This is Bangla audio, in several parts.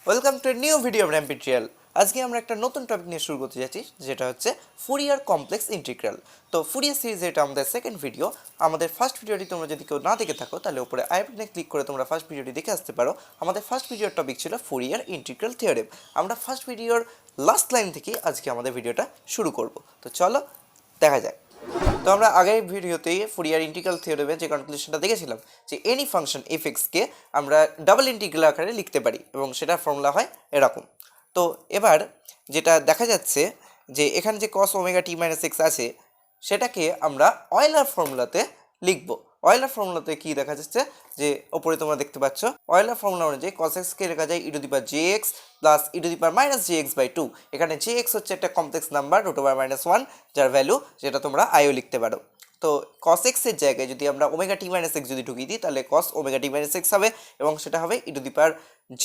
Welcome to new video of র্যাম্পিড্রিয়াল। আজকে আমরা একটা নতুন টপিক নিয়ে শুরু করতে যাচ্ছি, যেটা হচ্ছে ফুরিয়ার কমপ্লেক্স ইন্টিগ্রাল। তো ফুরিয়ার সিরিজে এটা আমাদের সেকেন্ড ভিডিও। আমাদের ফার্স্ট ভিডিওটি তোমরা যদি কেউ না দেখে থাকো, তাহলে উপরে আই বাটনে ক্লিক করে তোমরা ফার্স্ট ভিডিওটি দেখে আসতে পারো। আমাদের ফার্স্ট ভিডিওর টপিক ছিল ফুরিয়ার ইন্টিগ্রাল থিওরেম। আমরা ফার্স্ট ভিডিওর লাস্ট লাইন থেকে আজকে আমাদের ভিডিওটা শুরু করব। তো চলো দেখা যাক। তো আমরা আগের ভিডিওতেই ফুরিয়ার ইন্টিগ্রাল থিওরেমের যে কনক্লুশনটা দেখেছিলাম, যে এনি ফাংশন এফএক্সকে আমরা ডাবল ইন্টিগ্রাল আকারে লিখতে পারি এবং সেটার ফর্মুলা হয় এরকম। তো এবার যেটা দেখা যাচ্ছে যে এখানে যে cos omega t minus x আছে, সেটাকে আমরা অয়েলার ফর্মুলাতে লিখব। অয়েলার ফর্মুলাতে কি দেখা যাচ্ছে, যে ওপরে তোমরা দেখতে পাচ্ছ অয়েলার ফর্মুলা অনুযায়ী cos x কে লেখা যায় e to the power jx plus e to the power minus jx by 2। এখানে jx হচ্ছে একটা কমপ্লেক্স নাম্বার √-1, যার ভ্যালু যেটা তোমরা আইও লিখতে পারো। তো cos x এর জায়গায় যদি আমরা ওমেগা টি মাইনাস এক্স যদি ঢুকিয়ে দিই, তাহলে cos omega t minus x হবে এবং সেটা হবে e to the power j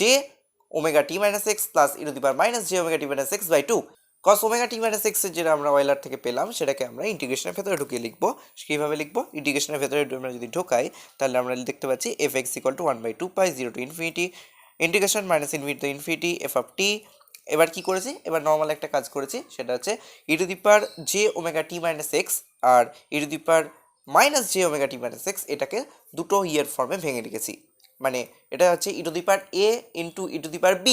omega t minus x plus e to the power minus j omega t minus x by 2। cos omega t minus x এর যেটা আমরা অয়েলার থেকে পেলাম, সেটাকে আমরা ইন্টিগ্রেশনের ভেতরে ঢুকিয়ে লিখবো। কীভাবে লিখবো? ইন্টিগ্রেশনের ভেতরে আমরা যদি ঢোকাই, তাহলে আমরা দেখতে পাচ্ছি f(x) = 1/2 pi 0 to infinity integration minus infinity to infinity f of t. এবার কি করেছি? এবার নর্মাল একটা কাজ করেছি, সেটা হচ্ছে e to the power j omega t minus x আর e to the power minus j omega t minus x, এটাকে দুটো ইয়ের ফর্মে ভেঙে লিখেছি। মানে এটা হচ্ছে e to the power a into e to the power b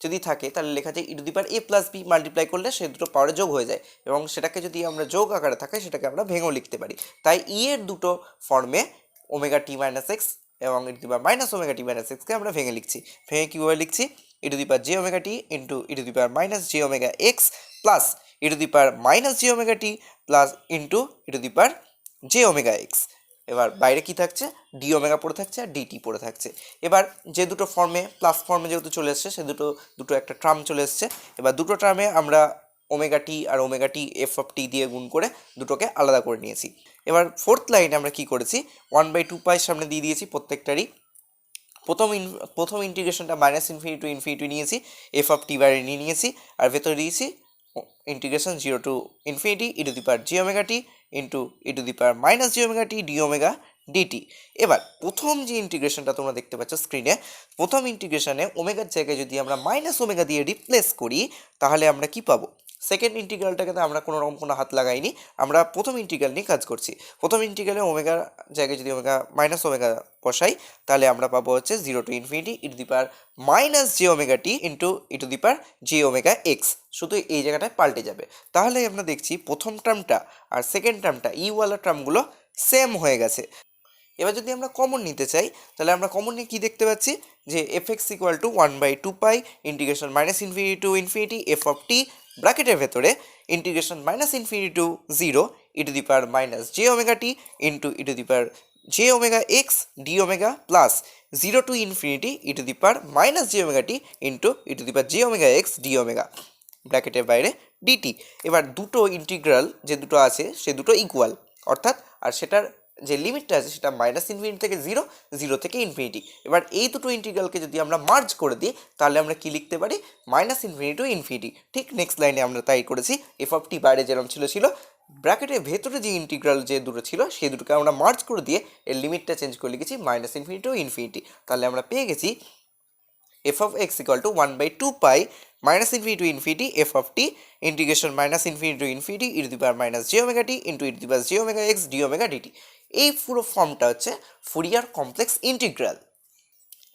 যদি থাকে, তাহলে লেখা যায় e to the power a plus b multiply করলে সে দুটো পাওয়ারে যোগ হয়ে যায়, এবং সেটাকে যদি আমরা যোগ আকারে থাকে, সেটাকে আমরা ভেঙেও লিখতে পারি। তাই e এর দুটো ফর্মে ওমেগা টি মাইনাস এক্স এবং e to the power minus omega t minus এক্সকে আমরা ভেঙে লিখছি। ভেঙে কীভাবে লিখছি? e to the power j omega t into e to the power minus j omega x plus e to the power minus j omega t plus into e to the power j omega x. এবার বাইরে কি থাকছে? ডি ওমেগা পড়ে থাকছে আর ডিটি পড়ে থাকছে। এবার যে দুটো ফর্মে প্লাস ফর্মে যেহেতু চলে এসছে, সে দুটো একটা টার্ম চলে এসছে। এবার দুটো টার্মে আমরা ওমেগা টি আর omega t f of t দিয়ে গুণ করে দুটোকে আলাদা করে নিয়েছি। এবার ফোর্থ লাইনে আমরা কি করেছি? 1/2 পাই সামনে দিয়ে দিয়েছি প্রত্যেকটারই। প্রথম ইন্টিগ্রেশনটা মাইনাস ইনফিনিটি টু ইনফিনিটি নিয়েছি, এফ অফ টি বাইরে নিয়ে নিয়েছি, আর ভেতরে দিয়েছি integration 0 to infinity e to the power j omega t into e to the power minus j omega t d omega dt. এবার প্রথম যে ইন্টিগ্রেশনটা তোমরা দেখতে পাচ্ছ স্ক্রিনে, প্রথম ইন্টিগ্রেশনে ওমেগার জায়গায় যদি আমরা মাইনাস ওমেগা দিয়ে রিপ্লেস করি, তাহলে আমরা কি পাবো? সেকেন্ড ইন্টিগ্রালটাকে তো আমরা কোনো রকম কোনো হাত লাগাইনি, আমরা প্রথম ইন্টিগ্রাল নিয়ে কাজ করছি। প্রথম ইন্টিগ্রালে ওমেগার জায়গায় যদি ওমেগা মাইনাস ওমেগা বসাই, তাহলে আমরা পাবো হচ্ছে 0 to infinity e to the power minus j omega t into e to the power j omega x. শুধু এই জায়গাটায় পাল্টে যাবে। তাহলে আমরা দেখছি প্রথম টার্মটা আর সেকেন্ড টার্মটা ইওয়ালা টার্মগুলো সেম হয়ে গেছে। এবার যদি আমরা কমন নিতে চাই, তাহলে আমরা কমন নিয়ে কী দেখতে পাচ্ছি, যে f(x) = 1/2 pi integration minus infinity to infinity f of t ব্র্যাকেটের ভেতরে integration minus infinity to 0 e to the power minus j omega t into e to the power j omega x d omega plus 0 to infinity e to the power minus j omega t into e to the power j omega x d omega ব্র্যাকেটের বাইরে ডিটি। এবার দুটো ইন্টিগ্রাল যে দুটো আছে, সে দুটো ইকুয়াল, অর্থাৎ আর সেটার যে লিমিটটা আছে সেটা মাইনাস ইনফিনিটি থেকে 0 থেকে ইনফিনিটি। এবার এই দুটো ইন্টিগ্রালকে যদি আমরা মার্জ করে দিই, তাহলে আমরা কি লিখতে পারি? Minus infinity to infinity. ঠিক নেক্সট লাইনে আমরা তাই করেছি। এফ অফ টি বাইরে যেরকম ছিল ব্র্যাকেটের ভেতরে যে ইন্টিগ্রাল যে দুটো ছিল, সেই দুটোকে আমরা মার্জ করে দিয়ে এর লিমিটটা চেঞ্জ করে লিখেছি মাইনাস ইনফিনিটি টু ইনফিনিটি। তাহলে আমরা পেয়ে গেছি f(x) = 1/2 pi minus infinity to infinity f of t integration minus infinity to infinity e to the power minus j omega t into e to the power j omega x d omega dt. এই পুরো ফর্মটা হচ্ছে ফুরিয়ার কমপ্লেক্স ইন্টিগ্রাল।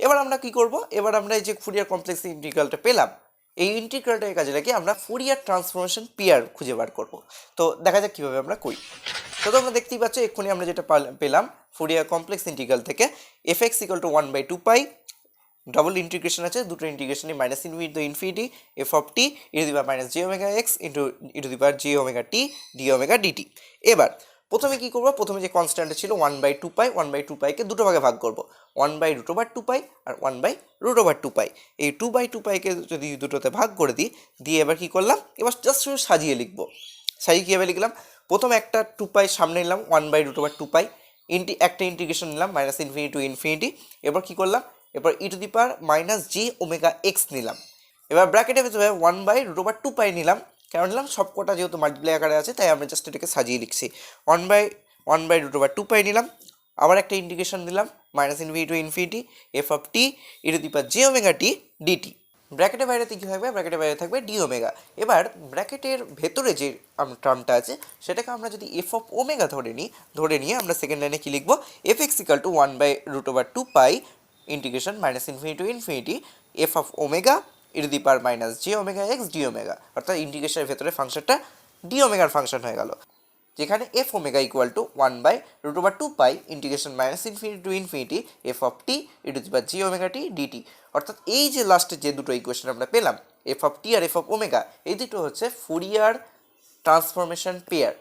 এবার আমরা কি করব? এবার আমরা এই যে ফুরিয়ার কমপ্লেক্স ইন্টিগ্রালটা পেলাম, এই ইন্টিগ্রালটাকে কাজে লাগিয়ে আমরা ফুরিয়ার ট্রান্সফরমেশন পেয়ার খুঁজে বার করব। তো দেখা যাক কীভাবে আমরা করি। তো তোমরা দেখতেই পাচ্ছ এক্ষুনি আমরা যেটা পেলাম ফুরিয়ার কমপ্লেক্স ইন্টিগ্রাল থেকে, f(x) = 1/2 পাই, ডবল ইন্টিগ্রেশন আছে, দুটো ইন্টিগ্রেশনই minus infinity to infinity f of t e to the power minus j omega x into e to the power j omega t d omega dt. এবার প্রথমে কি করব? প্রথমে যে কনস্ট্যান্ট ছিল 1/2 পাই, 1/2 পাইকে দুটো ভাগে ভাগ করব, 1/√2 পাই আর 1/√2 পাই। এই 2/2 পাইকে যদি দুটোতে ভাগ করে দিই, দিয়ে এবার কি করলাম? এবার জাস্ট শুধু সাজিয়ে লিখবো। সাজিয়ে কীভাবে লিখলাম? প্রথমে একটা 2 পাই সামনে নিলাম, 1/√2 পাই, একটা ইন্টিগ্রেশন নিলাম মাইনাস ইনফিনিটি টু ইনফিনিটি। এবার কি করলাম? এবার e to the power minus j omega x নিলাম। এবার ব্র্যাকেটের ভেতরে 1/√2 পাই নিলাম। কেন নিলাম? সব কটা যেহেতু মাল্টিপ্লাই আকারে আছে, তাই আমরা জাস্ট এটাকে সাজিয়ে লিখছি। 1/√2 পাই নিলাম, আবার একটা ইন্টিগ্রেশন দিলাম minus infinity to infinity f of t e to the power j omega t dt. ব্র্যাকেটের বাইরে কী থাকবে, ব্র্যাকেটের বাইরে থাকবে ডি ওমেগা। এবার ব্র্যাকেটের ভেতরে যে টার্মটা আছে সেটাকে আমরা যদি এফ অফ ওমেগা ধরে নিয়ে আমরা সেকেন্ড লাইনে কী লিখবো, F x equal to 1/√2 pi integration minus infinity to infinity f of omega E to the power minus J omega x d omega, অর্থাৎ ইন্টিগ্রেশনের ভেতরে ফাংশনটা ডি ওমেগার ফাংশন হয়ে গেল, যেখানে f omega equal to 1/√2 pi integration minus infinity to infinity f of t e to the power j omega t dt. অর্থাৎ এই যে লাস্টের যে দুটো ইকুয়েশন আমরা পেলাম, এফ অফ টি আর এফ অফ ওমেগা, এই দুটো হচ্ছে ফুরিয়ার ট্রান্সফরমেশন পেয়ার।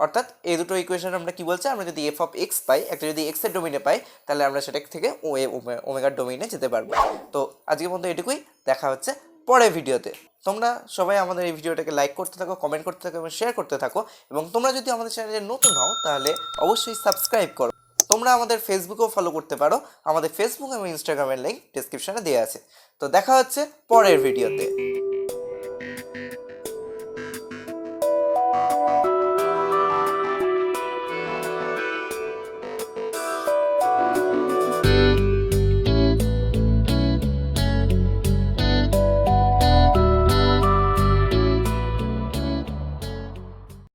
অর্থাৎ এই দুটো ইকুয়েশন আমরা কি বলছি, আমরা যদি এফ অফ এক্স পাই, একটা যদি এক্স এর ডোমেইনে পাই, তাহলে আমরা সেটা থেকে ওমেগার ডোমেইনে যেতে পারবো। তো আজকের মধ্যে এটুকুই, দেখা হচ্ছে পরের ভিডিওতে। তোমরা সবাই আমাদের এই ভিডিওটাকে লাইক করতে থাকো, কমেন্ট করতে থাকো এবং শেয়ার করতে থাকো, এবং তোমরা যদি আমাদের চ্যানেলে নতুন হও তাহলে অবশ্যই সাবস্ক্রাইব করো। তোমরা আমাদের ফেসবুকেও ফলো করতে পারো, আমাদের ফেসবুক এবং ইনস্টাগ্রামের লিঙ্ক ডেসক্রিপশনে দেওয়া আছে। তো দেখা হচ্ছে পরের ভিডিওতে।